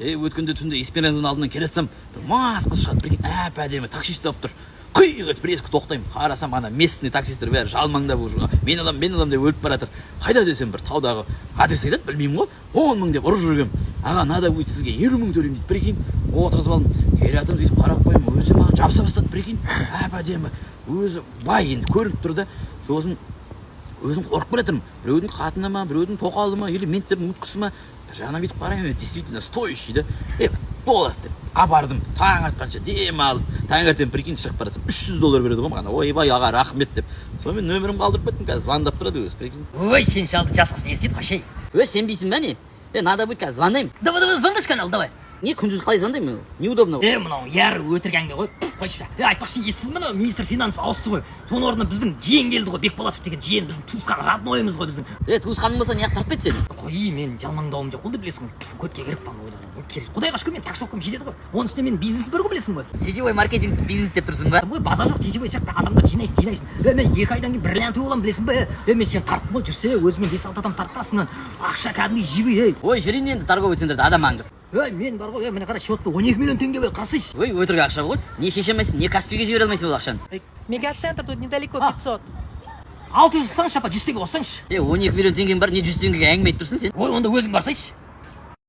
Өткенде түнде Эсперанзаның алдынан келе жатсам, мас қыз шығады, прикинь, әп-әдемі таксист болып тұр. Құйық етіп резко тоқтаймын. Қарасам, ана местный таксисттер бәрі жалмаңдап уже. Мен адам деп өліп бара жатыр. Қайда десем, бір таудағы адрес айтады, білмеймін ғой. 10 мың деп ұрып жүргем. Аға, надо будет сізге 20 мың төлеймін дейді, прикинь. Отырғызып алдым. Келе жатыр деп қарап қоямын. Өзі маған жабыса бастады, прикинь. Әп-әдемі. Өзі бай енді көрініп тұр да. Сосын өзім қорқып бара жатырмын. Біреудің қатыны ма, біреудің тоқалы ма, или менттердің ұтқысы ма. Жаңа бүйтіп қараймын, действительно стоящий да. Болады деп апардым, таң атқанша дем алып, таңертең прикинь шығып бара жатсам, $300 береді ғой маған. Ойбай аға, рахмет деп. Сонымен нөмірімді қалдырып кеттім, қазір звондап тұрады өзі, прикинь. Ой, сен шалды жас қыз не істейді қошай? Сенбейсің ба не? Надо будет қазір звондаймын. Давай, звондаш канал, давай. Не, күндіз қалай звондаймын? Неудобно. Мынау яры өтіргенге ғой. Қойшы. Айтпақшы, естісіз мына министр финанс ауысты ғой. Соның орнына біздің жиен келді ғой, Бекболатов деген жиен, біздің туысқан роднойымыз ғой біздің. Туысқаның болса неғып тартпайды сені? Қой, мен жалмаңдауым жоқ болды білесің ғой. Көтке кіріп там ойладым. Құдайға шүкір мен таксовкам жетеді ғой. Оның үстіне мен бизнес бар ғой білесің ғой. Сетевой маркетинг бизнес деп тұрсың ба? Ой, базар жоқ, сетевой сияқты адамдар жинайсың. Мен 2 айдан кейін бриллиантовый боламын білесің бе? Мен сені тарттым ғой, жүрсе өзімен 5-6 адам тартты астынан. Ақша кәдімгідей живый. Ой, жүрейін енді торговый центрде адам аңдып. Мен бар ғой, міне қара, счетта 12 миллион теңге бай, қарасайшы. Ой, өтірік ақша ғой. Не шеше алмайсың, не Каспийге жібере алмайсың ол ақшаны. Мегацентр тут недалеко, 500. 600 қысаңшы апа, 100 теңге қоссаңшы. 12 миллион теңгең бар, не 100 теңгеге әңгіме айтып тұрсың сен? Ой, онда өзің барсайшы.